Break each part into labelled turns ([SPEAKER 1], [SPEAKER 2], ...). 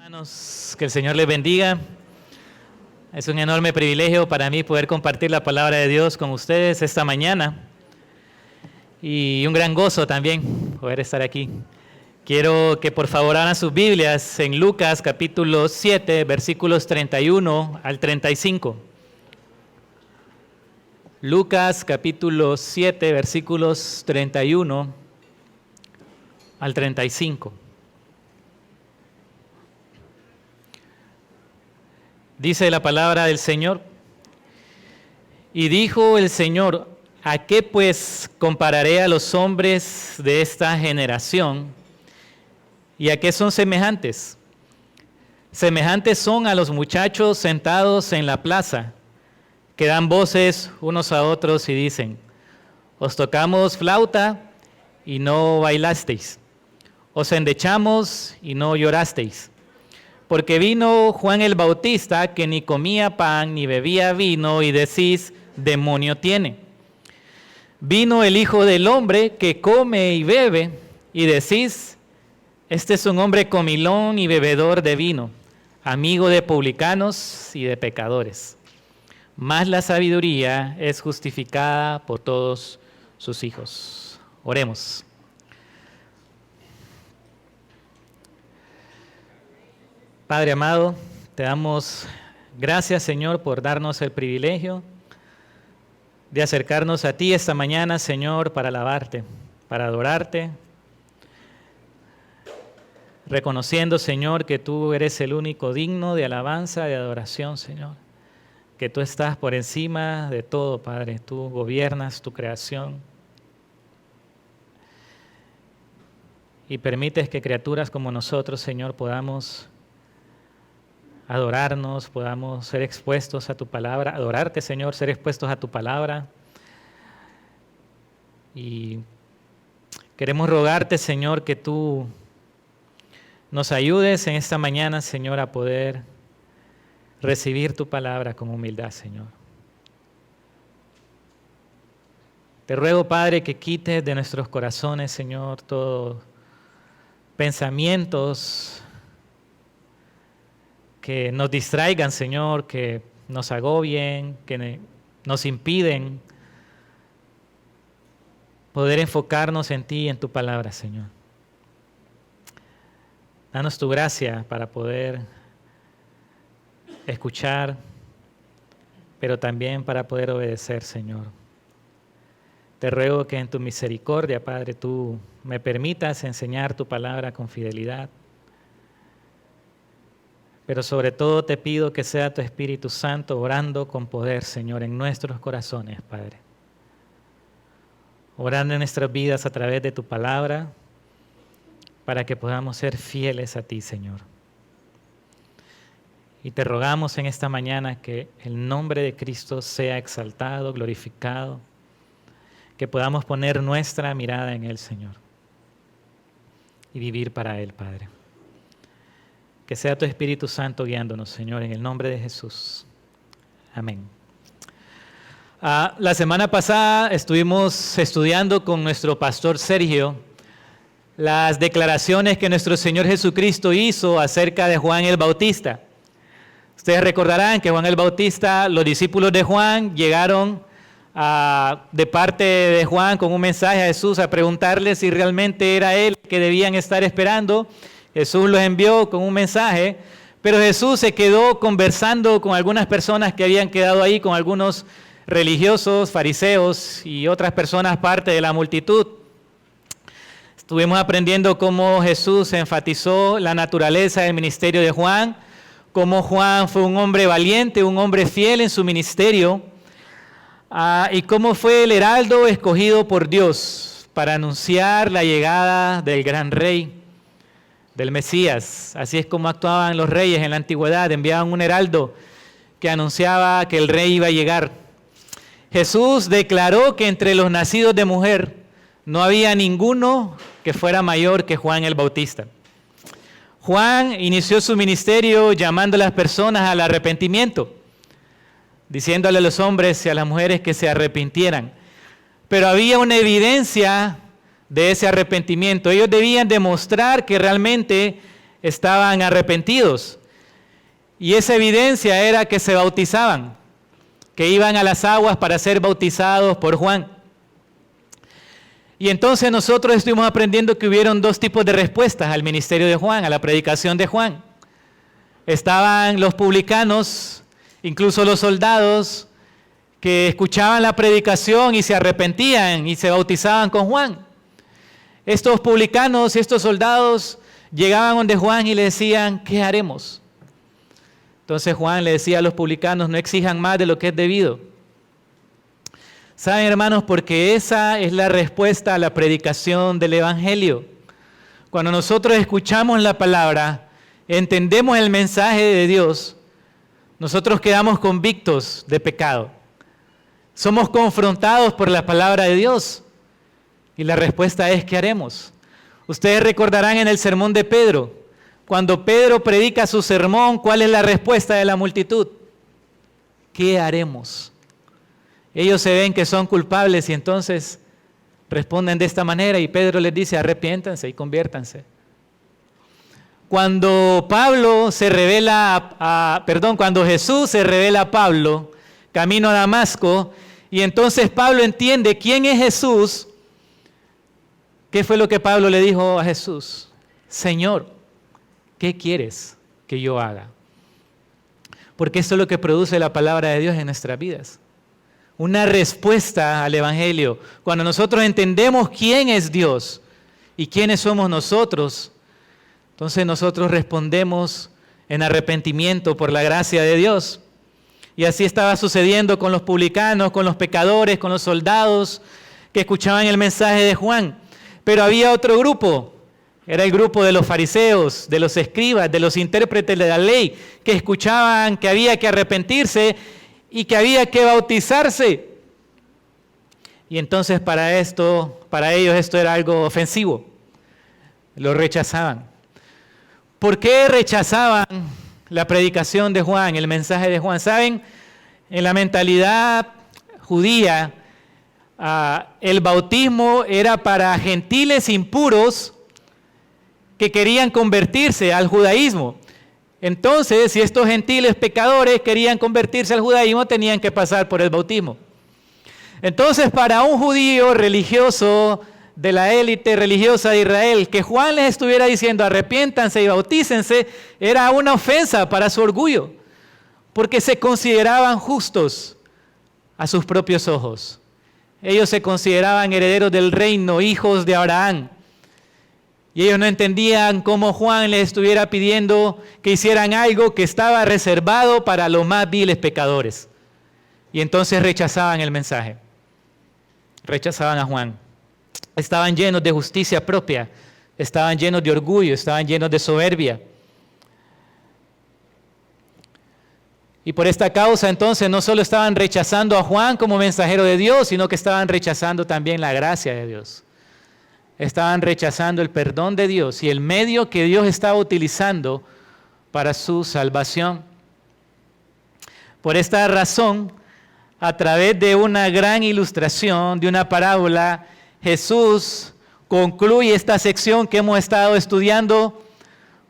[SPEAKER 1] Hermanos, que el Señor les bendiga. Es un enorme privilegio para mí poder compartir la palabra de Dios con ustedes esta mañana y un gran gozo también poder estar aquí. Quiero que por favor abran sus Biblias en Lucas capítulo 7, versículos 31 al 35. Lucas capítulo 7, versículos 31 al 35. Dice la palabra del Señor: y dijo el Señor, ¿a qué pues compararé a los hombres de esta generación? ¿Y a qué son semejantes? Semejantes son a los muchachos sentados en la plaza, que dan voces unos a otros y dicen: os tocamos flauta y no bailasteis, os endechamos y no llorasteis. Porque vino Juan el Bautista, que ni comía pan ni bebía vino, y decís: demonio tiene. Vino el Hijo del Hombre, que come y bebe, y decís: este es un hombre comilón y bebedor de vino, amigo de publicanos y de pecadores. Mas la sabiduría es justificada por todos sus hijos. Oremos. Padre amado, te damos gracias, Señor, por darnos el privilegio de acercarnos a ti esta mañana, Señor, para alabarte, para adorarte, reconociendo, Señor, que tú eres el único digno de alabanza, de adoración, Señor, que tú estás por encima de todo, Padre, tú gobiernas tu creación y permites que criaturas como nosotros, Señor, podamos adorarnos, podamos ser expuestos a tu palabra, adorarte, Señor, ser expuestos a tu palabra. Y queremos rogarte, Señor, que tú nos ayudes en esta mañana, Señor, a poder recibir tu palabra con humildad, Señor. Te ruego, Padre, que quites de nuestros corazones, Señor, todos pensamientos que nos distraigan, Señor, que nos agobien, que nos impiden poder enfocarnos en ti y en tu palabra, Señor. Danos tu gracia para poder escuchar, pero también para poder obedecer, Señor. Te ruego que en tu misericordia, Padre, tú me permitas enseñar tu palabra con fidelidad. Pero sobre todo te pido que sea tu Espíritu Santo orando con poder, Señor, en nuestros corazones, Padre. Orando en nuestras vidas a través de tu palabra, para que podamos ser fieles a ti, Señor. Y te rogamos en esta mañana que el nombre de Cristo sea exaltado, glorificado, que podamos poner nuestra mirada en Él, Señor, y vivir para Él, Padre. Que sea tu Espíritu Santo guiándonos, Señor, en el nombre de Jesús. Amén. La semana pasada estuvimos estudiando con nuestro pastor Sergio las declaraciones que nuestro Señor Jesucristo hizo acerca de Juan el Bautista. Ustedes recordarán que Juan el Bautista, los discípulos de Juan llegaron de parte de Juan con un mensaje a Jesús a preguntarle si realmente era él que debían estar esperando. Jesús los envió con un mensaje, pero Jesús se quedó conversando con algunas personas que habían quedado ahí, con algunos religiosos, fariseos y otras personas parte de la multitud. Estuvimos aprendiendo cómo Jesús enfatizó la naturaleza del ministerio de Juan, cómo Juan fue un hombre valiente, un hombre fiel en su ministerio, y cómo fue el heraldo escogido por Dios para anunciar la llegada del gran rey, del Mesías. Así es como actuaban los reyes en la antigüedad, enviaban un heraldo que anunciaba que el rey iba a llegar. Jesús declaró que entre los nacidos de mujer no había ninguno que fuera mayor que Juan el Bautista. Juan inició su ministerio llamando a las personas al arrepentimiento, diciéndole a los hombres y a las mujeres que se arrepintieran. Pero había una evidencia de ese arrepentimiento. Ellos debían demostrar que realmente estaban arrepentidos. Y esa evidencia era que se bautizaban, que iban a las aguas para ser bautizados por Juan. Y entonces nosotros estuvimos aprendiendo que hubieron dos tipos de respuestas al ministerio de Juan, a la predicación de Juan. Estaban los publicanos, incluso los soldados, que escuchaban la predicación y se arrepentían y se bautizaban con Juan. Estos publicanos y estos soldados llegaban donde Juan y le decían, ¿qué haremos? Entonces Juan le decía a los publicanos, no exijan más de lo que es debido. ¿Saben, hermanos? Porque esa es la respuesta a la predicación del Evangelio. Cuando nosotros escuchamos la palabra, entendemos el mensaje de Dios, nosotros quedamos convictos de pecado. Somos confrontados por la palabra de Dios. Y la respuesta es, ¿qué haremos? Ustedes recordarán en el sermón de Pedro, cuando Pedro predica su sermón, ¿cuál es la respuesta de la multitud? ¿Qué haremos? Ellos se ven que son culpables y entonces responden de esta manera y Pedro les dice, arrepiéntanse y conviértanse. Cuando cuando Jesús se revela a Pablo, camino a Damasco, y entonces Pablo entiende quién es Jesús, ¿qué fue lo que Pablo le dijo a Jesús? Señor, ¿qué quieres que yo haga? Porque esto es lo que produce la palabra de Dios en nuestras vidas. Una respuesta al Evangelio. Cuando nosotros entendemos quién es Dios y quiénes somos nosotros, entonces nosotros respondemos en arrepentimiento por la gracia de Dios. Y así estaba sucediendo con los publicanos, con los pecadores, con los soldados que escuchaban el mensaje de Juan. Pero había otro grupo, era el grupo de los fariseos, de los escribas, de los intérpretes de la ley, que escuchaban que había que arrepentirse y que había que bautizarse. Y entonces para ellos esto era algo ofensivo. Lo rechazaban. ¿Por qué rechazaban la predicación de Juan, el mensaje de Juan? ¿Saben? En la mentalidad judía, el bautismo era para gentiles impuros que querían convertirse al judaísmo. Entonces, si estos gentiles pecadores querían convertirse al judaísmo, tenían que pasar por el bautismo. Entonces, para un judío religioso de la élite religiosa de Israel, que Juan les estuviera diciendo arrepiéntanse y bautícense, era una ofensa para su orgullo, porque se consideraban justos a sus propios ojos. Ellos se consideraban herederos del reino, hijos de Abraham. Y ellos no entendían cómo Juan les estuviera pidiendo que hicieran algo que estaba reservado para los más viles pecadores. Y entonces rechazaban el mensaje. Rechazaban a Juan. Estaban llenos de justicia propia, estaban llenos de orgullo, estaban llenos de soberbia. Y por esta causa entonces no solo estaban rechazando a Juan como mensajero de Dios, sino que estaban rechazando también la gracia de Dios. Estaban rechazando el perdón de Dios y el medio que Dios estaba utilizando para su salvación. Por esta razón, a través de una gran ilustración, de una parábola, Jesús concluye esta sección que hemos estado estudiando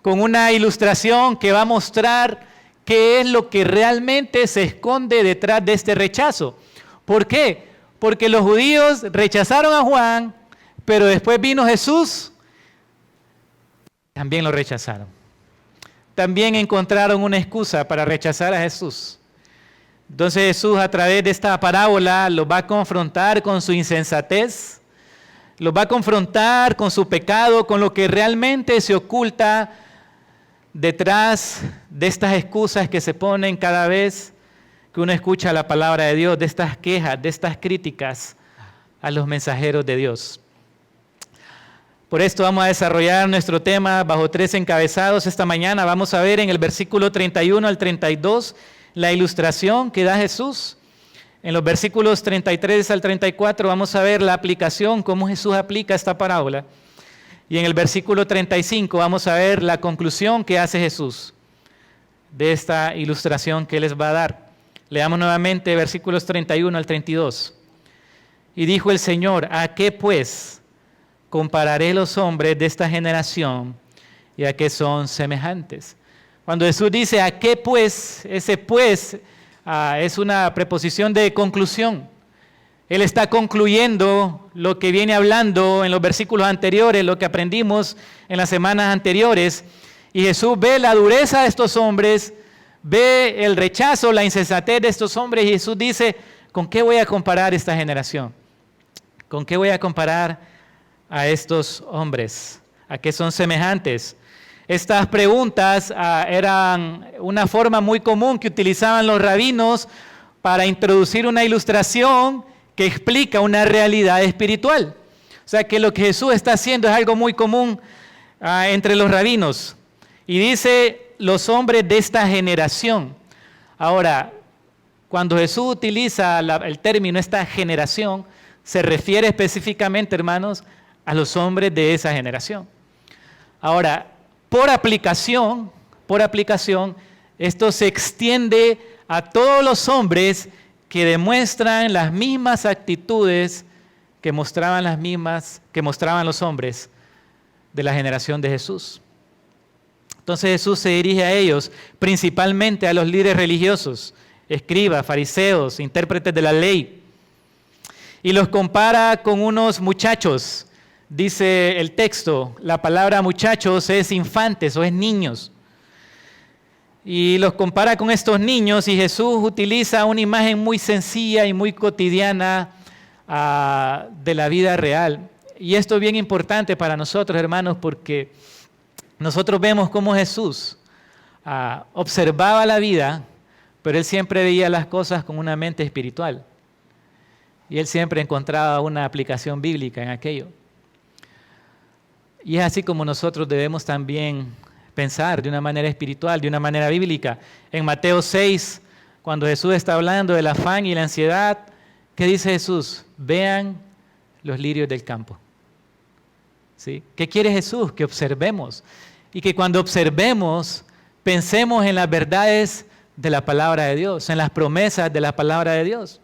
[SPEAKER 1] con una ilustración que va a mostrar qué es lo que realmente se esconde detrás de este rechazo. ¿Por qué? Porque los judíos rechazaron a Juan, pero después vino Jesús, también lo rechazaron. También encontraron una excusa para rechazar a Jesús. Entonces Jesús a través de esta parábola los va a confrontar con su insensatez, los va a confrontar con su pecado, con lo que realmente se oculta detrás de estas excusas que se ponen cada vez que uno escucha la palabra de Dios, de estas quejas, de estas críticas a los mensajeros de Dios. Por esto vamos a desarrollar nuestro tema bajo 3 encabezados esta mañana. Vamos a ver en el versículo 31 al 32 la ilustración que da Jesús. En los versículos 33 al 34 vamos a ver la aplicación, cómo Jesús aplica esta parábola. Y en el versículo 35 vamos a ver la conclusión que hace Jesús de esta ilustración que les va a dar. Leamos nuevamente versículos 31 al 32. Y dijo el Señor, ¿a qué pues compararé los hombres de esta generación? y a qué son semejantes. Cuando Jesús dice a qué pues, ese pues es una preposición de conclusión. Él está concluyendo lo que viene hablando en los versículos anteriores, lo que aprendimos en las semanas anteriores. Y Jesús ve la dureza de estos hombres, ve el rechazo, la insensatez de estos hombres. Y Jesús dice, ¿con qué voy a comparar esta generación? ¿Con qué voy a comparar a estos hombres? ¿A qué son semejantes? Estas preguntas eran una forma muy común que utilizaban los rabinos para introducir una ilustración que explica una realidad espiritual. O sea que lo que Jesús está haciendo es algo muy común entre los rabinos. Y dice, los hombres de esta generación. Ahora, cuando Jesús utiliza el término esta generación, se refiere específicamente, hermanos, a los hombres de esa generación. Ahora, por aplicación, esto se extiende a todos los hombres que demuestran las mismas actitudes que mostraban los hombres de la generación de Jesús. Entonces Jesús se dirige a ellos, principalmente a los líderes religiosos, escribas, fariseos, intérpretes de la ley, y los compara con unos muchachos. Dice el texto, la palabra muchachos es infantes o es niños. Y los compara con estos niños y Jesús utiliza una imagen muy sencilla y muy cotidiana de la vida real. Y esto es bien importante para nosotros, hermanos, porque nosotros vemos cómo Jesús observaba la vida, pero Él siempre veía las cosas con una mente espiritual. Y Él siempre encontraba una aplicación bíblica en aquello. Y es así como nosotros debemos también pensar de una manera espiritual, de una manera bíblica. En Mateo 6, cuando Jesús está hablando del afán y la ansiedad, ¿qué dice Jesús? Vean los lirios del campo. ¿Sí? ¿Qué quiere Jesús? Que observemos. Y que cuando observemos, pensemos en las verdades de la palabra de Dios, en las promesas de la palabra de Dios.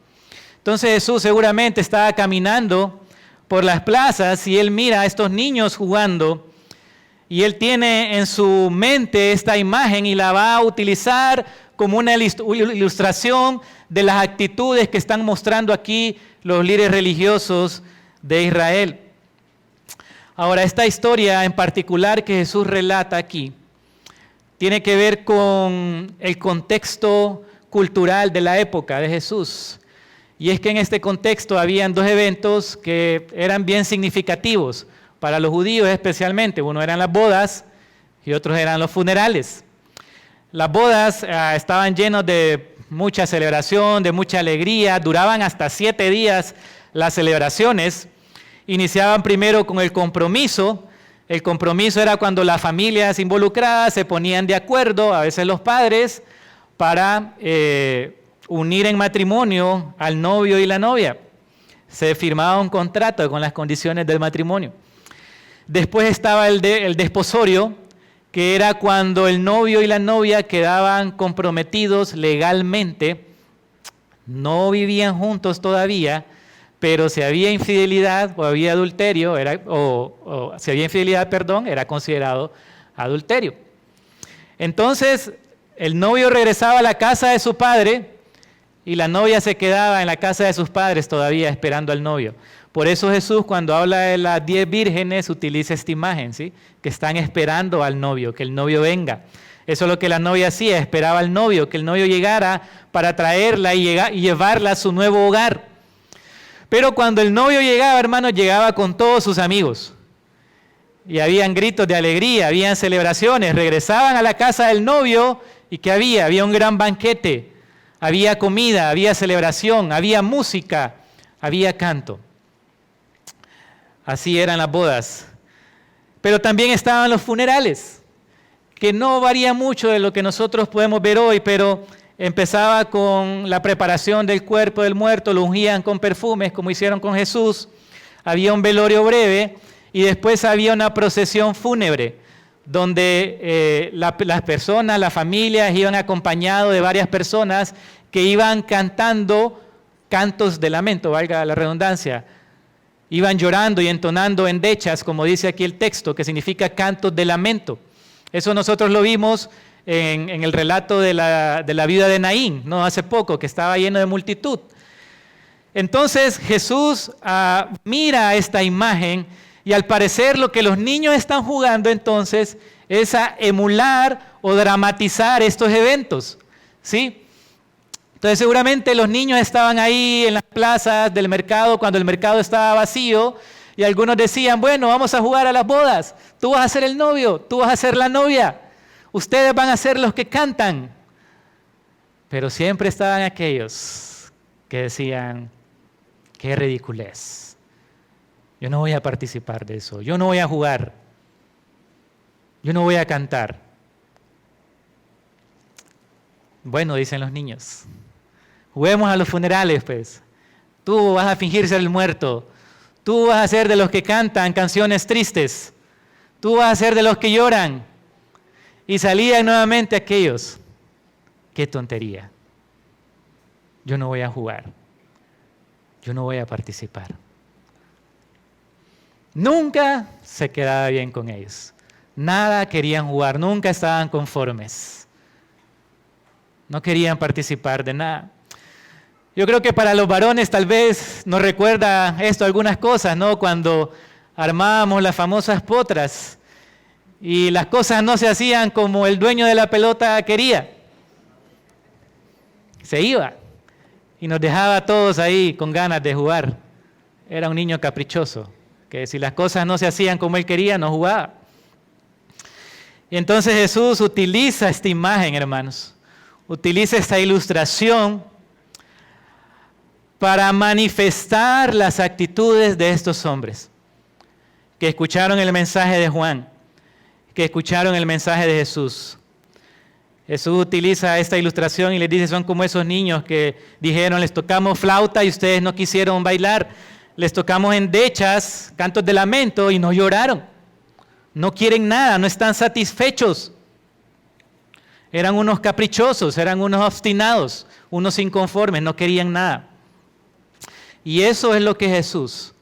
[SPEAKER 1] Entonces Jesús seguramente estaba caminando por las plazas y Él mira a estos niños jugando y Él tiene en su mente esta imagen y la va a utilizar como una ilustración de las actitudes que están mostrando aquí los líderes religiosos de Israel. Ahora, esta historia en particular que Jesús relata aquí tiene que ver con el contexto cultural de la época de Jesús. Y es que en este contexto habían dos eventos que eran bien significativos para los judíos especialmente. Uno eran las bodas y otros eran los funerales. Las bodas estaban llenas de mucha celebración, de mucha alegría, duraban hasta 7 días las celebraciones. Iniciaban primero con el compromiso. El compromiso era cuando las familias involucradas se ponían de acuerdo, a veces los padres, para unir en matrimonio al novio y la novia. Se firmaba un contrato con las condiciones del matrimonio. Después estaba el desposorio, que era cuando el novio y la novia quedaban comprometidos legalmente, no vivían juntos todavía, pero si había infidelidad o había adulterio, si había infidelidad, era considerado adulterio. Entonces, el novio regresaba a la casa de su padre y la novia se quedaba en la casa de sus padres todavía esperando al novio. Por eso Jesús, cuando habla de las 10 vírgenes, utiliza esta imagen, ¿sí? Que están esperando al novio, que el novio venga. Eso es lo que la novia hacía, esperaba al novio, que el novio llegara para traerla y llevarla a su nuevo hogar. Pero cuando el novio llegaba, hermanos, llegaba con todos sus amigos. Y habían gritos de alegría, habían celebraciones. Regresaban a la casa del novio y ¿qué había? Había un gran banquete, había comida, había celebración, había música, había canto. Así eran las bodas. Pero también estaban los funerales, que no varía mucho de lo que nosotros podemos ver hoy, pero empezaba con la preparación del cuerpo del muerto, lo ungían con perfumes, como hicieron con Jesús. Había un velorio breve y después había una procesión fúnebre, donde las personas, las familias iban acompañados de varias personas que iban cantando cantos de lamento, valga la redundancia. Iban llorando y entonando endechas, como dice aquí el texto, que significa cantos de lamento. Eso nosotros lo vimos en el relato de la viuda de Naín, ¿no? Hace poco, que estaba lleno de multitud. Entonces Jesús mira esta imagen y al parecer lo que los niños están jugando entonces es a emular o dramatizar estos eventos, ¿sí? Entonces seguramente los niños estaban ahí en las plazas del mercado cuando el mercado estaba vacío y algunos decían, bueno, vamos a jugar a las bodas, tú vas a ser el novio, tú vas a ser la novia, ustedes van a ser los que cantan. Pero siempre estaban aquellos que decían, qué ridiculez, yo no voy a participar de eso, yo no voy a jugar, yo no voy a cantar. Bueno, dicen los niños, juguemos a los funerales, pues. Tú vas a fingir ser el muerto. Tú vas a ser de los que cantan canciones tristes. Tú vas a ser de los que lloran. Y salían nuevamente aquellos. ¡Qué tontería! Yo no voy a jugar. Yo no voy a participar. Nunca se quedaba bien con ellos. Nada querían jugar. Nunca estaban conformes. No querían participar de nada. Yo creo que para los varones tal vez nos recuerda esto algunas cosas, ¿no? Cuando armábamos las famosas potras y las cosas no se hacían como el dueño de la pelota quería. Se iba y nos dejaba a todos ahí con ganas de jugar. Era un niño caprichoso, que si las cosas no se hacían como él quería, no jugaba. Y entonces Jesús utiliza esta imagen, hermanos. Utiliza esta ilustración para manifestar las actitudes de estos hombres que escucharon el mensaje de Juan, que escucharon el mensaje de Jesús. Jesús utiliza esta ilustración y les dice, son como esos niños que dijeron, les tocamos flauta y ustedes no quisieron bailar, les tocamos endechas, cantos de lamento y no lloraron. No quieren nada, no están satisfechos. Eran unos caprichosos, eran unos obstinados, unos inconformes, no querían nada. Y eso es lo que Jesús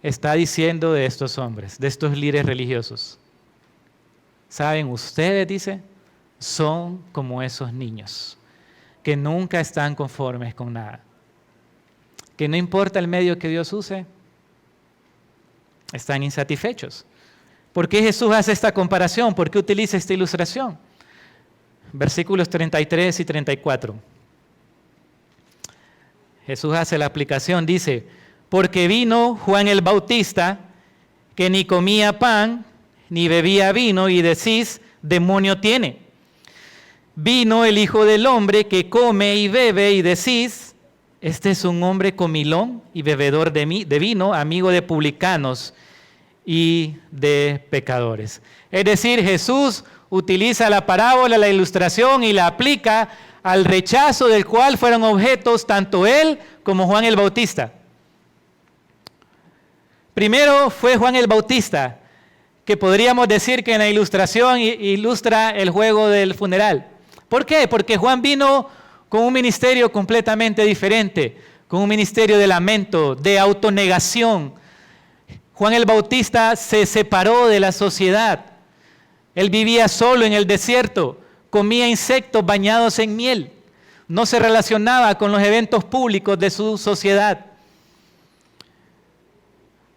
[SPEAKER 1] está diciendo de estos hombres, de estos líderes religiosos. ¿Saben? Ustedes, dice, son como esos niños, que nunca están conformes con nada. Que no importa el medio que Dios use, están insatisfechos. ¿Por qué Jesús hace esta comparación? ¿Por qué utiliza esta ilustración? Versículos 33 y 34. Jesús hace la aplicación, dice, porque vino Juan el Bautista, que ni comía pan, ni bebía vino, y decís, demonio tiene. Vino el Hijo del Hombre, que come y bebe, y decís, este es un hombre comilón y bebedor de vino, amigo de publicanos y de pecadores. Es decir, Jesús utiliza la parábola, la ilustración y la aplica al rechazo del cual fueron objetos tanto él como Juan el Bautista. Primero fue Juan el Bautista, que podríamos decir que en la ilustración ilustra el juego del funeral. ¿Por qué? Porque Juan vino con un ministerio completamente diferente, con un ministerio de lamento, de autonegación. Juan el Bautista se separó de la sociedad. Él vivía solo en el desierto, comía insectos bañados en miel, no se relacionaba con los eventos públicos de su sociedad.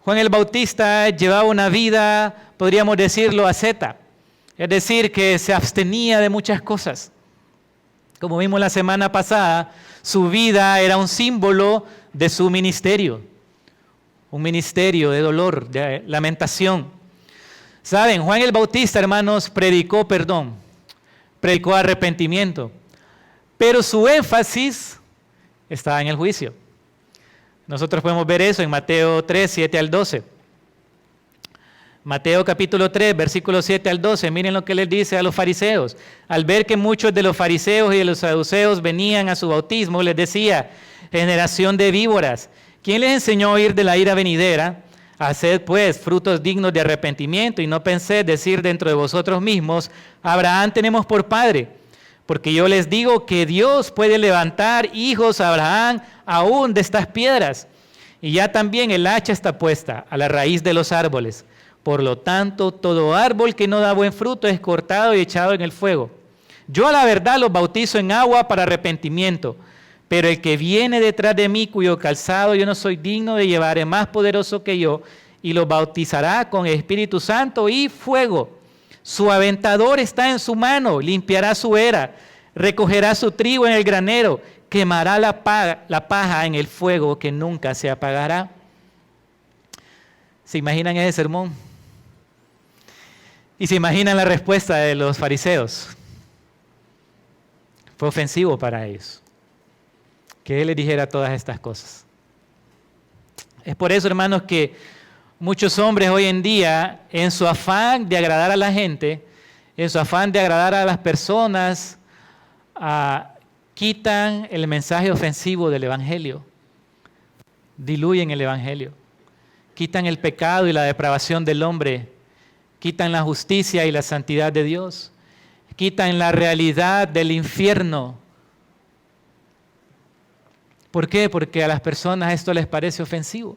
[SPEAKER 1] Juan el Bautista llevaba una vida, podríamos decirlo, asceta, es decir, que se abstenía de muchas cosas. Como vimos la semana pasada, su vida era un símbolo de su ministerio, un ministerio de dolor, de lamentación. Saben, Juan el Bautista, hermanos, predicó perdón, predicó arrepentimiento, pero su énfasis estaba en el juicio. Nosotros podemos ver eso en Mateo 3, 7 al 12. Mateo capítulo 3, versículos 7 al 12, miren lo que les dice a los fariseos. Al ver que muchos de los fariseos y de los saduceos venían a su bautismo, les decía, generación de víboras, ¿quién les enseñó a oír de la ira venidera? Haced pues frutos dignos de arrepentimiento y no penséis decir dentro de vosotros mismos, Abraham tenemos por padre, porque yo les digo que Dios puede levantar hijos a Abraham aún de estas piedras. Y ya también el hacha está puesta a la raíz de los árboles. Por lo tanto, todo árbol que no da buen fruto es cortado y echado en el fuego. Yo a la verdad los bautizo en agua para arrepentimiento, pero el que viene detrás de mí, cuyo calzado yo no soy digno de llevar, es más poderoso que yo, y los bautizará con el Espíritu Santo y fuego. Su aventador está en su mano, limpiará su era, recogerá su trigo en el granero, quemará la paja en el fuego que nunca se apagará. ¿Se imaginan ese sermón? Y se imaginan la respuesta de los fariseos. Fue ofensivo para ellos que Él les dijera todas estas cosas. Es por eso, hermanos, que muchos hombres hoy en día, en su afán de agradar a la gente, en su afán de agradar a las personas, quitan el mensaje ofensivo del Evangelio, diluyen el Evangelio, quitan el pecado y la depravación del hombre, quitan la justicia y la santidad de Dios, quitan la realidad del infierno. ¿Por qué? Porque a las personas esto les parece ofensivo.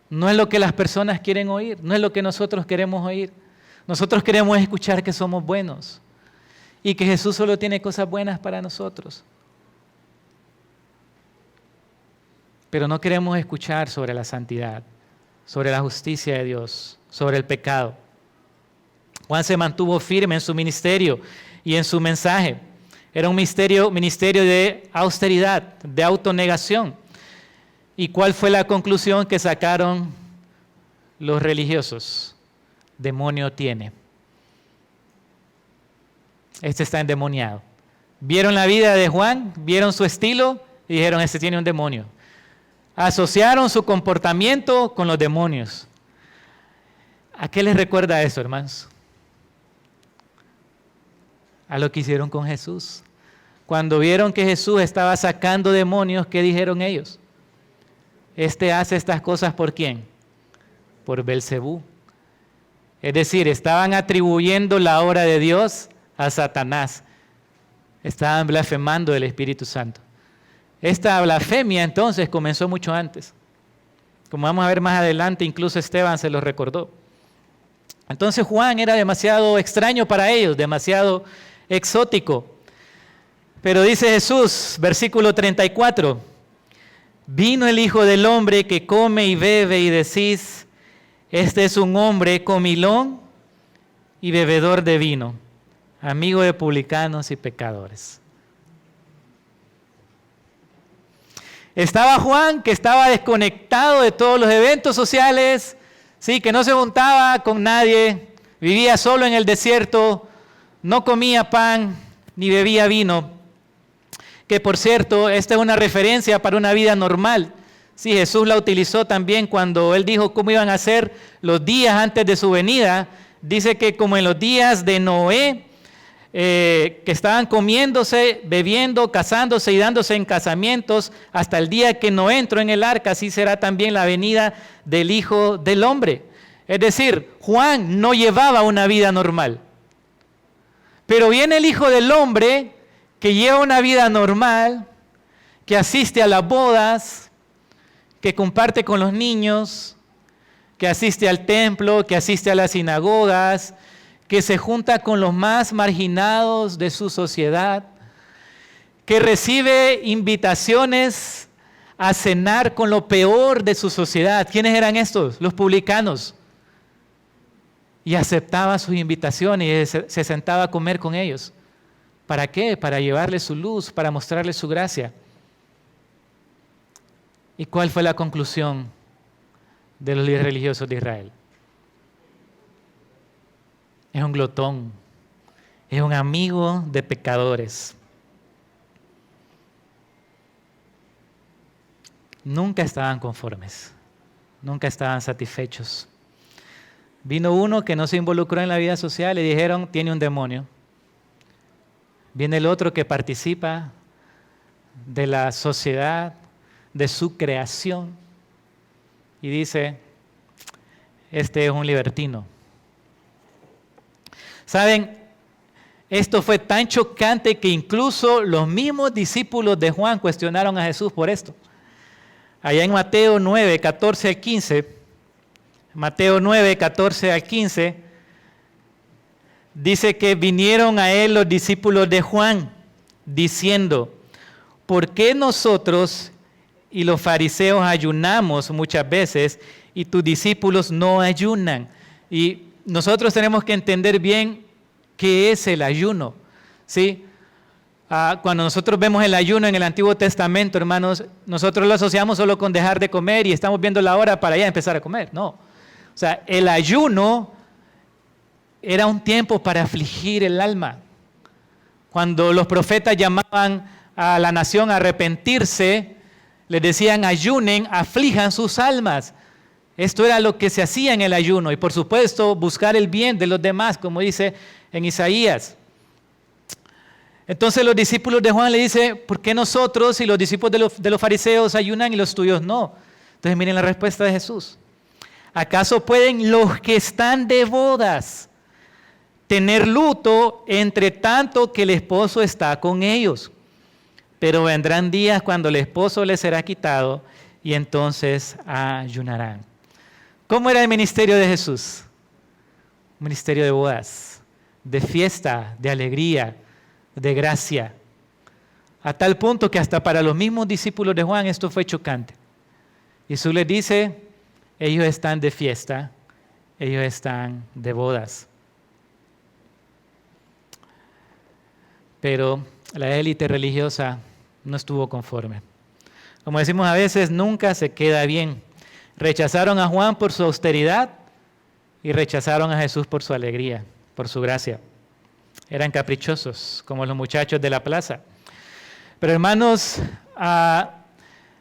[SPEAKER 1] No es lo que las personas quieren oír, no es lo que nosotros queremos oír. Nosotros queremos escuchar que somos buenos y que Jesús solo tiene cosas buenas para nosotros. Pero no queremos escuchar sobre la santidad, sobre la justicia de Dios, sobre el pecado. Juan se mantuvo firme en su ministerio y en su mensaje. Era un ministerio de austeridad, de autonegación. ¿Y cuál fue la conclusión que sacaron los religiosos? Demonio tiene. Este está endemoniado. Vieron la vida de Juan, vieron su estilo y dijeron, este tiene un demonio. Asociaron su comportamiento con los demonios. ¿A qué les recuerda eso, hermanos? A lo que hicieron con Jesús. Cuando vieron que Jesús estaba sacando demonios, ¿qué dijeron ellos? Este hace estas cosas ¿por quién? Por Belcebú. Es decir, estaban atribuyendo la obra de Dios a Satanás. Estaban blasfemando del Espíritu Santo. Esta blasfemia entonces comenzó mucho antes. Como vamos a ver más adelante, incluso Esteban se lo recordó. Entonces Juan era demasiado extraño para ellos, demasiado exótico. Pero dice Jesús, versículo 34, vino el Hijo del Hombre que come y bebe y decís, este es un hombre comilón y bebedor de vino, amigo de publicanos y pecadores. Estaba Juan, que estaba desconectado de todos los eventos sociales, sí, que no se juntaba con nadie, vivía solo en el desierto, no comía pan ni bebía vino. Que por cierto, esta es una referencia para una vida normal. Sí, Jesús la utilizó también cuando Él dijo cómo iban a ser los días antes de su venida. Dice que como en los días de Noé, que estaban comiéndose, bebiendo, casándose y dándose en casamientos, hasta el día que Noé entró en el arca, así será también la venida del Hijo del Hombre. Es decir, Juan no llevaba una vida normal. Pero viene el Hijo del Hombre que lleva una vida normal, que asiste a las bodas, que comparte con los niños, que asiste al templo, que asiste a las sinagogas, que se junta con los más marginados de su sociedad, que recibe invitaciones a cenar con lo peor de su sociedad. ¿Quiénes eran estos? Los publicanos. Y aceptaba sus invitaciones y se sentaba a comer con ellos. ¿Para qué? Para llevarles su luz, para mostrarles su gracia. ¿Y cuál fue la conclusión de los líderes religiosos de Israel? Es un glotón, es un amigo de pecadores. Nunca estaban conformes, nunca estaban satisfechos. Vino uno que no se involucró en la vida social y dijeron, tiene un demonio. Viene el otro que participa de la sociedad, de su creación, y dice, este es un libertino. ¿Saben? Esto fue tan chocante que incluso los mismos discípulos de Juan cuestionaron a Jesús por esto. Allá en Mateo 9, 14 al 15, Mateo 9, 14 al 15, dice que vinieron a él los discípulos de Juan, diciendo, ¿por qué nosotros y los fariseos ayunamos muchas veces y tus discípulos no ayunan? Y nosotros tenemos que entender bien qué es el ayuno, ¿sí? Cuando nosotros vemos el ayuno en el Antiguo Testamento, hermanos, nosotros lo asociamos solo con dejar de comer y estamos viendo la hora para ya empezar a comer. No. O sea, el ayuno era un tiempo para afligir el alma. Cuando los profetas llamaban a la nación a arrepentirse, les decían ayunen, aflijan sus almas. Esto era lo que se hacía en el ayuno y por supuesto buscar el bien de los demás, como dice en Isaías. Entonces los discípulos de Juan le dicen, ¿por qué nosotros y los discípulos de los fariseos ayunan y los tuyos no? Entonces miren la respuesta de Jesús. ¿Acaso pueden los que están de bodas tener luto entre tanto que el esposo está con ellos? Pero vendrán días cuando el esposo les será quitado y entonces ayunarán. ¿Cómo era el ministerio de Jesús? Un ministerio de bodas, de fiesta, de alegría, de gracia. A tal punto que hasta para los mismos discípulos de Juan esto fue chocante. Jesús les dice, ellos están de fiesta, ellos están de bodas. Pero la élite religiosa no estuvo conforme. Como decimos a veces, nunca se queda bien. Rechazaron a Juan por su austeridad y rechazaron a Jesús por su alegría, por su gracia. Eran caprichosos, como los muchachos de la plaza. Pero hermanos,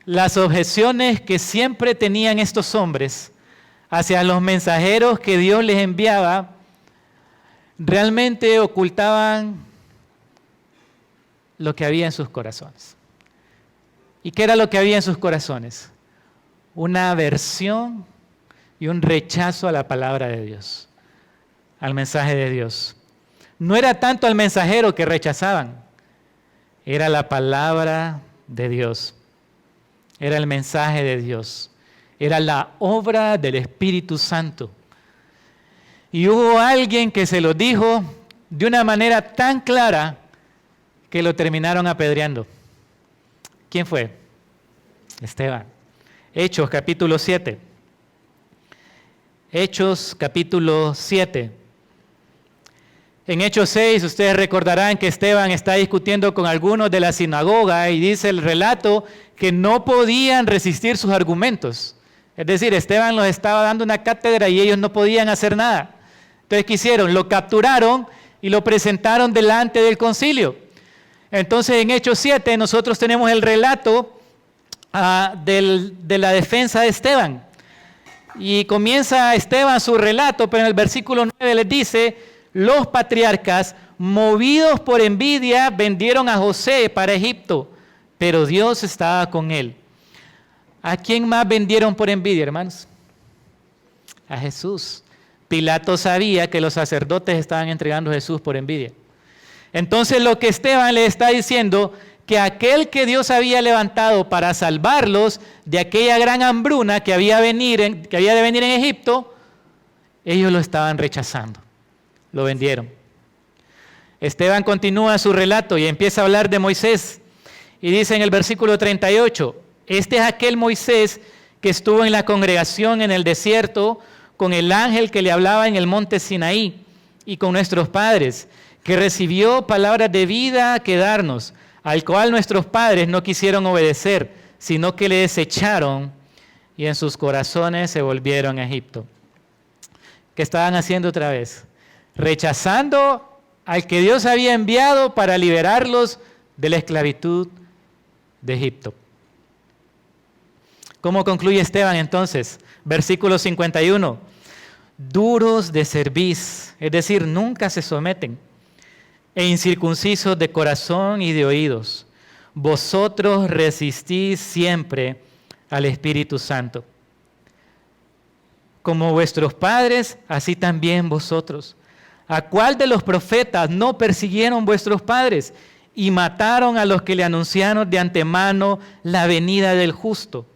[SPEAKER 1] las objeciones que siempre tenían estos hombres hacia los mensajeros que Dios les enviaba, realmente ocultaban lo que había en sus corazones. ¿Y qué era lo que había en sus corazones? Una aversión y un rechazo a la palabra de Dios, al mensaje de Dios. No era tanto al mensajero que rechazaban, era la palabra de Dios, era el mensaje de Dios, era la obra del Espíritu Santo. Y hubo alguien que se lo dijo de una manera tan clara que lo terminaron apedreando. ¿Quién fue? Esteban. Hechos capítulo 7. Hechos capítulo 7. En Hechos 6 ustedes recordarán que Esteban está discutiendo con algunos de la sinagoga y dice el relato que no podían resistir sus argumentos. Es decir, Esteban les estaba dando una cátedra y ellos no podían hacer nada. Entonces, ¿qué hicieron? Lo capturaron y lo presentaron delante del concilio. Entonces, en Hechos 7 nosotros tenemos el relato de la defensa de Esteban. Y comienza Esteban su relato, pero en el versículo 9 les dice, los patriarcas, movidos por envidia, vendieron a José para Egipto, pero Dios estaba con él. ¿A quién más vendieron por envidia, hermanos? A Jesús. Pilato sabía que los sacerdotes estaban entregando a Jesús por envidia. Entonces lo que Esteban le está diciendo, que aquel que Dios había levantado para salvarlos de aquella gran hambruna que había de venir en Egipto, ellos lo estaban rechazando, lo vendieron. Esteban continúa su relato y empieza a hablar de Moisés y dice en el versículo 38, este es aquel Moisés que estuvo en la congregación en el desierto con el ángel que le hablaba en el monte Sinaí y con nuestros padres, que recibió palabras de vida que darnos, al cual nuestros padres no quisieron obedecer, sino que le desecharon y en sus corazones se volvieron a Egipto. ¿Qué estaban haciendo otra vez? Rechazando al que Dios había enviado para liberarlos de la esclavitud de Egipto. ¿Cómo concluye Esteban entonces? Versículo 51. Duros de cerviz, es decir, nunca se someten, e incircuncisos de corazón y de oídos. Vosotros resistís siempre al Espíritu Santo. Como vuestros padres, así también vosotros. ¿A cuál de los profetas no persiguieron vuestros padres y mataron a los que le anunciaron de antemano la venida del justo,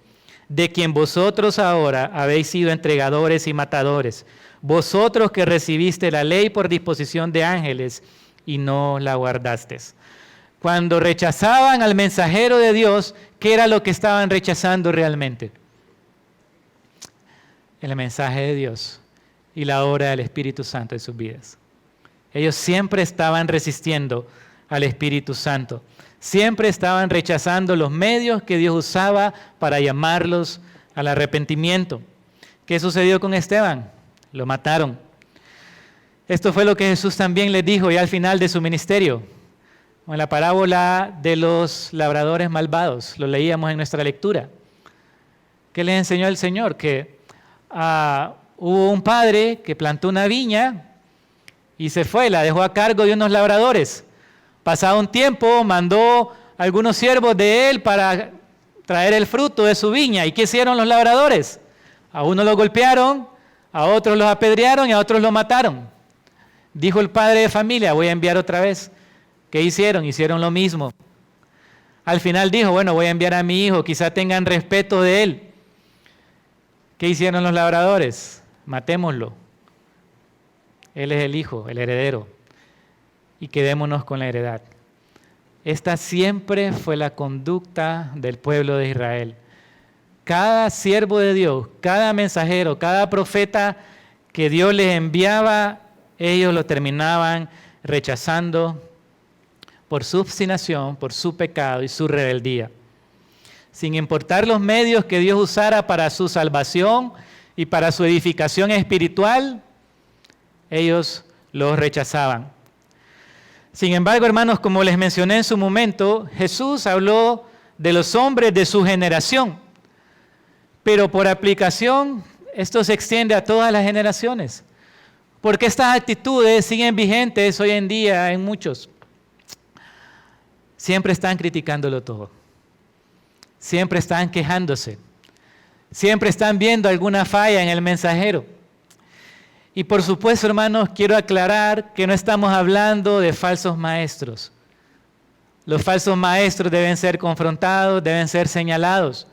[SPEAKER 1] de quien vosotros ahora habéis sido entregadores y matadores, vosotros que recibiste la ley por disposición de ángeles y no la guardasteis. Cuando rechazaban al mensajero de Dios, ¿qué era lo que estaban rechazando realmente? El mensaje de Dios y la obra del Espíritu Santo en sus vidas. Ellos siempre estaban resistiendo al Espíritu Santo. Siempre estaban rechazando los medios que Dios usaba para llamarlos al arrepentimiento. ¿Qué sucedió con Esteban? Lo mataron. Esto fue lo que Jesús también les dijo ya al final de su ministerio. En la parábola de los labradores malvados, lo leíamos en nuestra lectura. ¿Qué les enseñó el Señor? Que hubo un padre que plantó una viña y se fue, la dejó a cargo de unos labradores. Pasado un tiempo, mandó a algunos siervos de él para traer el fruto de su viña. ¿Y qué hicieron los labradores? A unos los golpearon, a otros los apedrearon y a otros los mataron. Dijo el padre de familia, voy a enviar otra vez. ¿Qué hicieron? Hicieron lo mismo. Al final dijo, bueno, voy a enviar a mi hijo, quizá tengan respeto de él. ¿Qué hicieron los labradores? Matémoslo. Él es el hijo, el heredero. Y quedémonos con la heredad. Esta siempre fue la conducta del pueblo de Israel. Cada siervo de Dios, cada mensajero, cada profeta que Dios les enviaba, ellos lo terminaban rechazando por su obstinación, por su pecado y su rebeldía. Sin importar los medios que Dios usara para su salvación y para su edificación espiritual, ellos los rechazaban. Sin embargo, hermanos, como les mencioné en su momento, Jesús habló de los hombres de su generación, pero por aplicación esto se extiende a todas las generaciones, porque estas actitudes siguen vigentes hoy en día en muchos. Siempre están criticándolo todo, siempre están quejándose, siempre están viendo alguna falla en el mensajero. Y por supuesto, hermanos, quiero aclarar que no estamos hablando de falsos maestros. Los falsos maestros deben ser confrontados, deben ser señalados.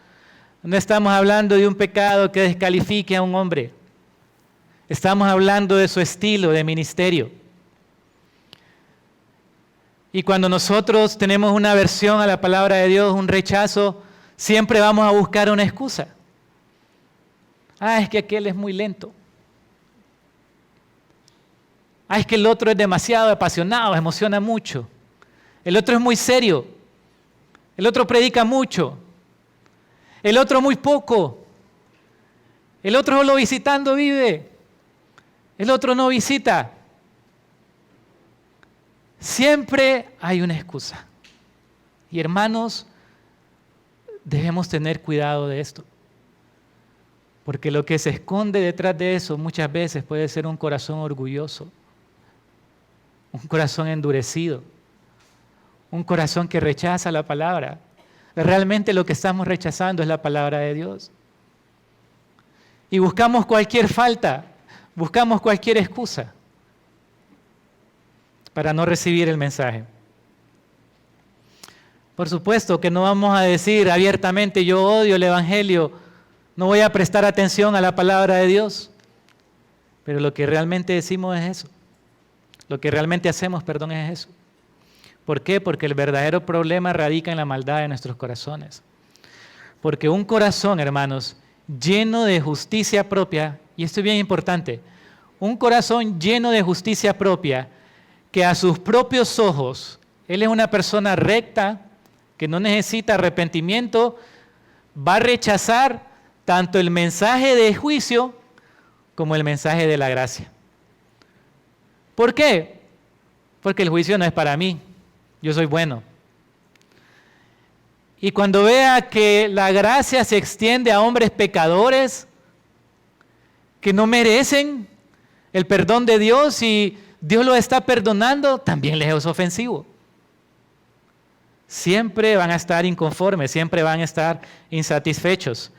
[SPEAKER 1] No estamos hablando de un pecado que descalifique a un hombre. Estamos hablando de su estilo de ministerio. Y cuando nosotros tenemos una aversión a la palabra de Dios, un rechazo, siempre vamos a buscar una excusa. Es que aquel es muy lento. Es que el otro es demasiado apasionado, emociona mucho. El otro es muy serio. El otro predica mucho. El otro muy poco. El otro solo visitando vive. El otro no visita. Siempre hay una excusa. Y hermanos, debemos tener cuidado de esto. Porque lo que se esconde detrás de eso muchas veces puede ser un corazón orgulloso. Un corazón endurecido, un corazón que rechaza la palabra. Realmente lo que estamos rechazando es la palabra de Dios. Y buscamos cualquier falta, buscamos cualquier excusa para no recibir el mensaje. Por supuesto que no vamos a decir abiertamente, yo odio el Evangelio, no voy a prestar atención a la palabra de Dios. Pero lo que realmente decimos es eso. Lo que realmente hacemos, es eso. ¿Por qué? Porque el verdadero problema radica en la maldad de nuestros corazones. Porque un corazón, hermanos, lleno de justicia propia, y esto es bien importante, un corazón lleno de justicia propia, que a sus propios ojos, él es una persona recta, que no necesita arrepentimiento, va a rechazar tanto el mensaje de juicio como el mensaje de la gracia. ¿Por qué? Porque el juicio no es para mí, yo soy bueno. Y cuando vea que la gracia se extiende a hombres pecadores que no merecen el perdón de Dios y Dios los está perdonando, también les es ofensivo. Siempre van a estar inconformes, siempre van a estar insatisfechos.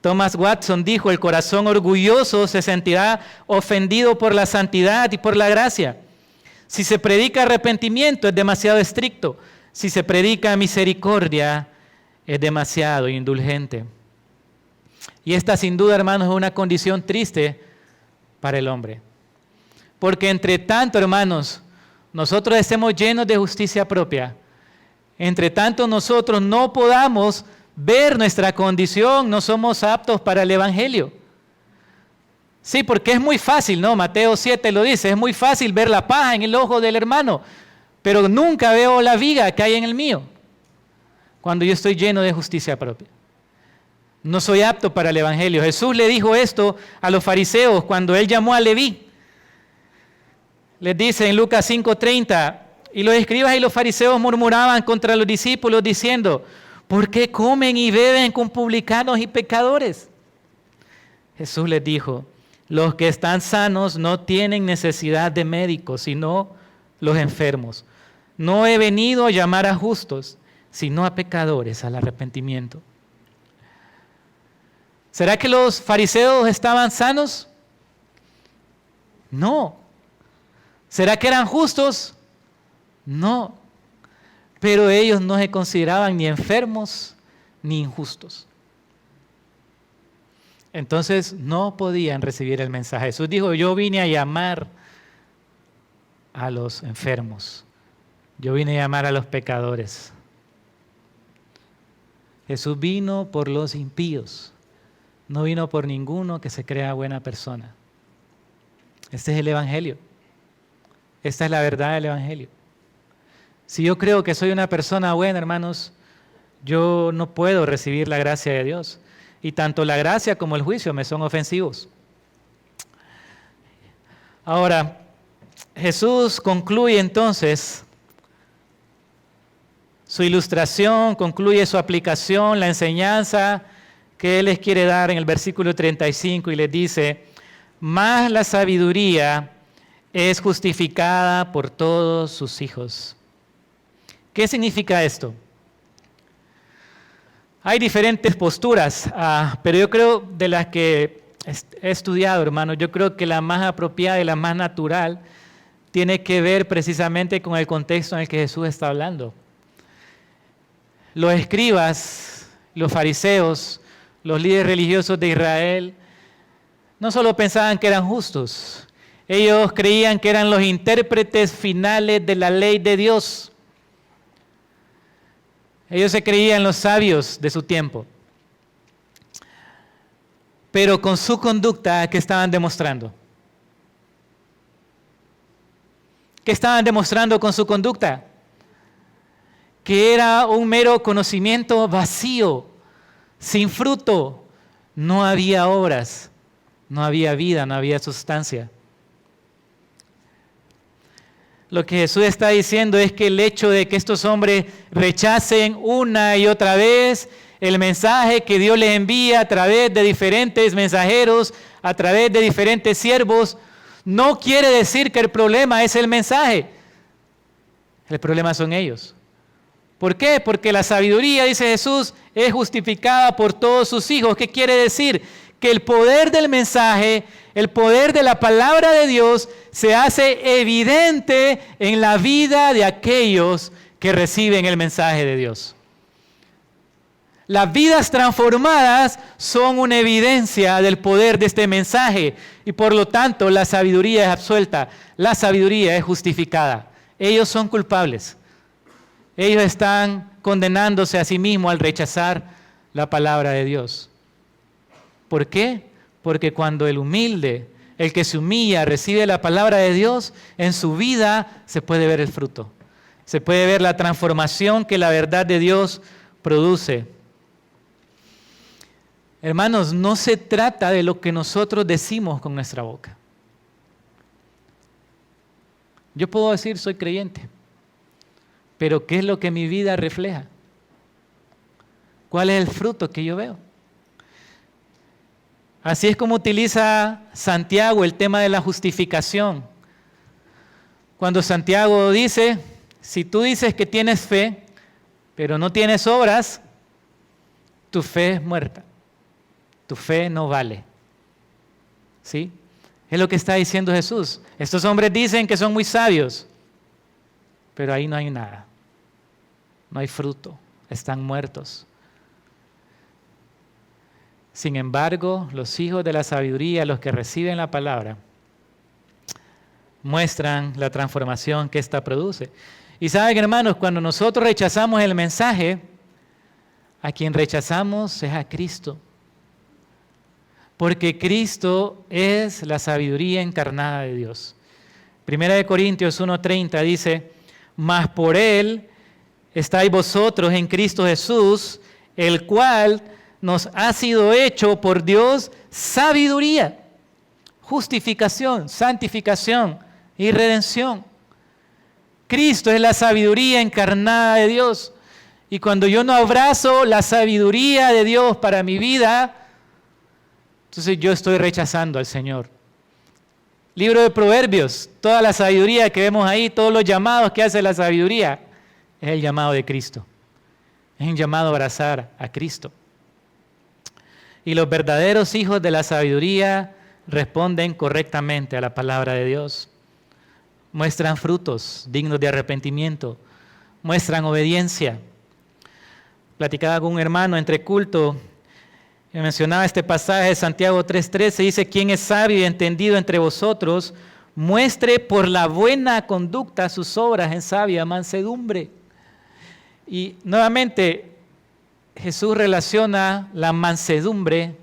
[SPEAKER 1] Thomas Watson dijo, el corazón orgulloso se sentirá ofendido por la santidad y por la gracia. Si se predica arrepentimiento es demasiado estricto. Si se predica misericordia es demasiado indulgente. Y esta sin duda, hermanos, es una condición triste para el hombre. Porque entre tanto, hermanos, nosotros estemos llenos de justicia propia, entre tanto nosotros no podamos ver nuestra condición, no somos aptos para el Evangelio. Sí, porque es muy fácil, ¿no? Mateo 7 lo dice, es muy fácil ver la paja en el ojo del hermano, pero nunca veo la viga que hay en el mío, cuando yo estoy lleno de justicia propia. No soy apto para el Evangelio. Jesús le dijo esto a los fariseos cuando él llamó a Leví. Les dice en Lucas 5:30, y los escribas y los fariseos murmuraban contra los discípulos diciendo, ¿por qué comen y beben con publicanos y pecadores? Jesús les dijo, los que están sanos no tienen necesidad de médicos, sino los enfermos. No he venido a llamar a justos, sino a pecadores al arrepentimiento. ¿Será que los fariseos estaban sanos? No. ¿Será que eran justos? No. Pero ellos no se consideraban ni enfermos ni injustos. Entonces no podían recibir el mensaje. Jesús dijo, yo vine a llamar a los enfermos. Yo vine a llamar a los pecadores. Jesús vino por los impíos. No vino por ninguno que se crea buena persona. Este es el Evangelio. Esta es la verdad del Evangelio. Si yo creo que soy una persona buena, hermanos, yo no puedo recibir la gracia de Dios. Y tanto la gracia como el juicio me son ofensivos. Ahora, Jesús concluye entonces su ilustración, concluye su aplicación, la enseñanza que Él les quiere dar en el versículo 35 y les dice, mas la sabiduría es justificada por todos sus hijos. ¿Qué significa esto? Hay diferentes posturas, pero yo creo de las que he estudiado, hermano, yo creo que la más apropiada y la más natural tiene que ver precisamente con el contexto en el que Jesús está hablando. Los escribas, los fariseos, los líderes religiosos de Israel, no solo pensaban que eran justos, ellos creían que eran los intérpretes finales de la ley de Dios. Ellos se creían los sabios de su tiempo. Pero con su conducta, ¿qué estaban demostrando? ¿Qué estaban demostrando con su conducta? Que era un mero conocimiento vacío, sin fruto. No había obras, no había vida, no había sustancia. Lo que Jesús está diciendo es que el hecho de que estos hombres rechacen una y otra vez el mensaje que Dios les envía a través de diferentes mensajeros, a través de diferentes siervos, no quiere decir que el problema es el mensaje. El problema son ellos. ¿Por qué? Porque la sabiduría, dice Jesús, es justificada por todos sus hijos. ¿Qué quiere decir? Que el poder del mensaje, el poder de la palabra de Dios se hace evidente en la vida de aquellos que reciben el mensaje de Dios. Las vidas transformadas son una evidencia del poder de este mensaje y por lo tanto la sabiduría es absuelta, la sabiduría es justificada. Ellos son culpables. Ellos están condenándose a sí mismos al rechazar la palabra de Dios. ¿Por qué? Porque cuando el humilde, el que se humilla, recibe la palabra de Dios, en su vida se puede ver el fruto. Se puede ver la transformación que la verdad de Dios produce. Hermanos, no se trata de lo que nosotros decimos con nuestra boca. Yo puedo decir soy creyente, pero ¿qué es lo que mi vida refleja? ¿Cuál es el fruto que yo veo? Así es como utiliza Santiago el tema de la justificación. Cuando Santiago dice, si tú dices que tienes fe, pero no tienes obras, tu fe es muerta. Tu fe no vale. ¿Sí? Es lo que está diciendo Jesús. Estos hombres dicen que son muy sabios, pero ahí no hay nada. No hay fruto. Están muertos. Sin embargo, los hijos de la sabiduría, los que reciben la palabra, muestran la transformación que ésta produce. Y saben, hermanos, cuando nosotros rechazamos el mensaje, a quien rechazamos es a Cristo. Porque Cristo es la sabiduría encarnada de Dios. Primera de Corintios 1:30 dice, mas por Él estáis vosotros en Cristo Jesús, el cual nos ha sido hecho por Dios sabiduría, justificación, santificación y redención. Cristo es la sabiduría encarnada de Dios. Y cuando yo no abrazo la sabiduría de Dios para mi vida, entonces yo estoy rechazando al Señor. Libro de Proverbios, toda la sabiduría que vemos ahí, todos los llamados que hace la sabiduría, es el llamado de Cristo. Es un llamado a abrazar a Cristo. Y los verdaderos hijos de la sabiduría responden correctamente a la palabra de Dios. Muestran frutos dignos de arrepentimiento. Muestran obediencia. Platicaba con un hermano entre culto, me mencionaba este pasaje de Santiago 3:13, dice, quien es sabio y entendido entre vosotros, muestre por la buena conducta sus obras en sabia mansedumbre. Y nuevamente, Jesús relaciona la mansedumbre,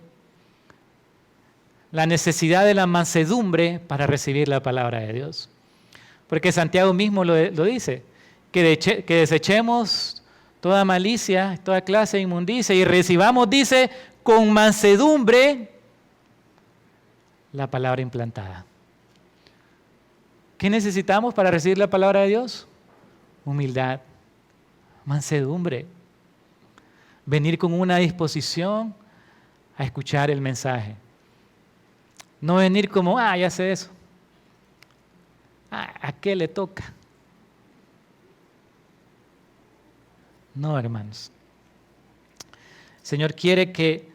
[SPEAKER 1] la necesidad de la mansedumbre para recibir la palabra de Dios. Porque Santiago mismo lo dice, que desechemos toda malicia, toda clase de inmundicia y recibamos, dice, con mansedumbre la palabra implantada. ¿Qué necesitamos para recibir la palabra de Dios? Humildad, mansedumbre, venir con una disposición a escuchar el mensaje. No venir como, ya sé eso. ¿A qué le toca? No, hermanos. El Señor quiere que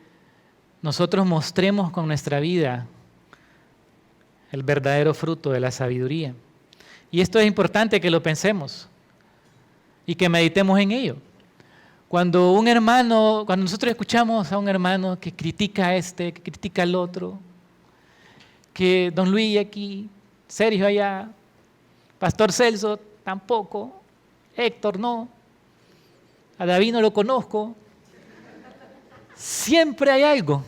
[SPEAKER 1] nosotros mostremos con nuestra vida el verdadero fruto de la sabiduría. Y esto es importante que lo pensemos y que meditemos en ello. Cuando nosotros escuchamos a un hermano que critica a este, que critica al otro, que don Luis aquí, Sergio allá, Pastor Celso tampoco, Héctor no, a David no lo conozco, siempre hay algo.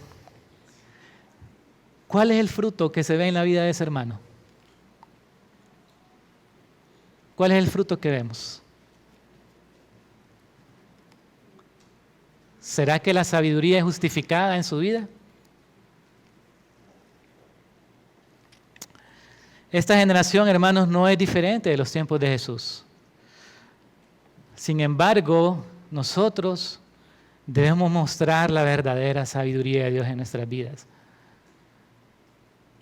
[SPEAKER 1] ¿Cuál es el fruto que se ve en la vida de ese hermano? ¿Cuál es el fruto que vemos? ¿Será que la sabiduría es justificada en su vida? Esta generación, hermanos, no es diferente de los tiempos de Jesús. Sin embargo, nosotros debemos mostrar la verdadera sabiduría de Dios en nuestras vidas.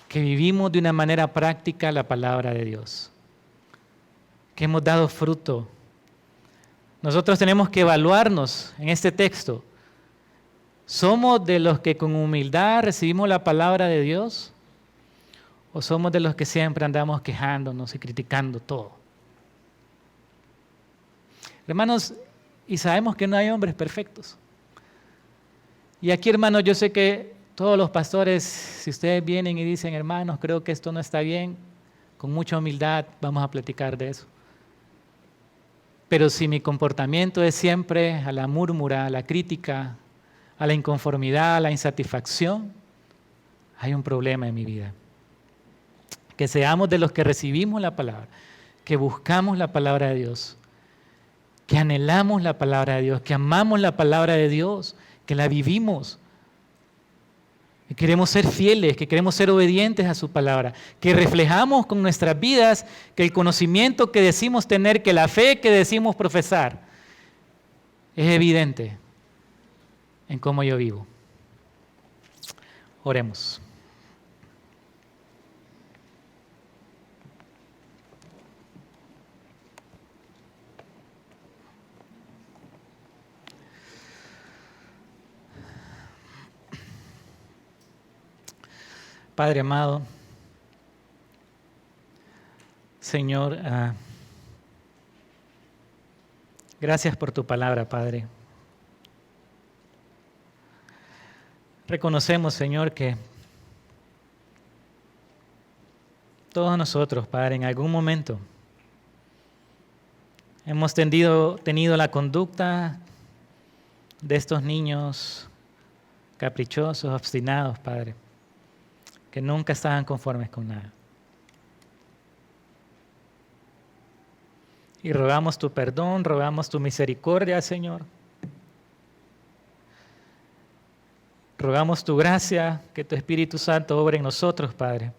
[SPEAKER 1] Que vivimos de una manera práctica la palabra de Dios. Que hemos dado fruto. Nosotros tenemos que evaluarnos en este texto. ¿Somos de los que con humildad recibimos la palabra de Dios? ¿O somos de los que siempre andamos quejándonos y criticando todo? Hermanos, y sabemos que no hay hombres perfectos. Y aquí, hermanos, yo sé que todos los pastores, si ustedes vienen y dicen, hermanos, creo que esto no está bien, con mucha humildad vamos a platicar de eso. Pero si mi comportamiento es siempre a la múrmura, a la crítica, a la inconformidad, a la insatisfacción, hay un problema en mi vida. Que seamos de los que recibimos la palabra, que buscamos la palabra de Dios, que anhelamos la palabra de Dios, que amamos la palabra de Dios, que la vivimos, que queremos ser fieles, que queremos ser obedientes a su palabra, que reflejamos con nuestras vidas que el conocimiento que decimos tener, que la fe que decimos profesar, es evidente en cómo yo vivo. Oremos. Padre amado, Señor, gracias por tu palabra, Padre. Reconocemos, Señor, que todos nosotros, Padre, en algún momento hemos tenido la conducta de estos niños caprichosos, obstinados, Padre, que nunca estaban conformes con nada. Y rogamos tu perdón, rogamos tu misericordia, Señor. Rogamos tu gracia, que tu Espíritu Santo obre en nosotros, Padre,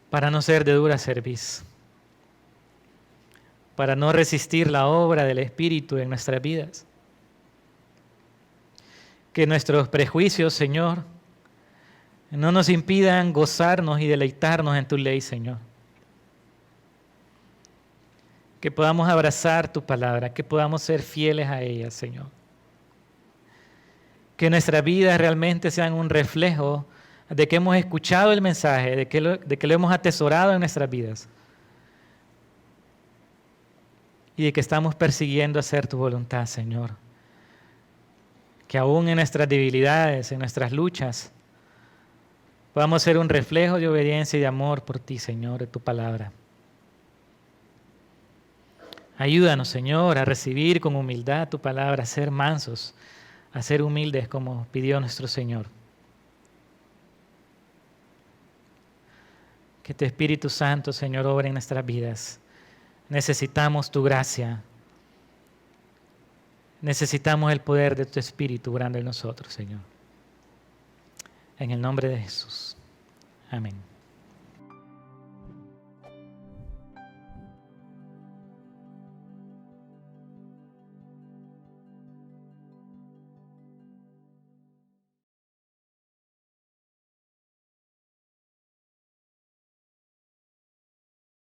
[SPEAKER 1] para no ser de dura cerviz, para no resistir la obra del Espíritu en nuestras vidas. Que nuestros prejuicios, Señor, no nos impidan gozarnos y deleitarnos en tu ley, Señor. Que podamos abrazar tu palabra, que podamos ser fieles a ella, Señor. Que nuestras vidas realmente sean un reflejo de que hemos escuchado el mensaje, de que lo hemos atesorado en nuestras vidas y de que estamos persiguiendo hacer tu voluntad, Señor. Que aún en nuestras debilidades, en nuestras luchas, podamos ser un reflejo de obediencia y de amor por ti, Señor, de tu palabra. Ayúdanos, Señor, a recibir con humildad tu palabra, a ser mansos, a ser humildes como pidió nuestro Señor. Que tu Espíritu Santo, Señor, obre en nuestras vidas. Necesitamos tu gracia. Necesitamos el poder de tu Espíritu obrando en nosotros, Señor. En el nombre de Jesús. Amén.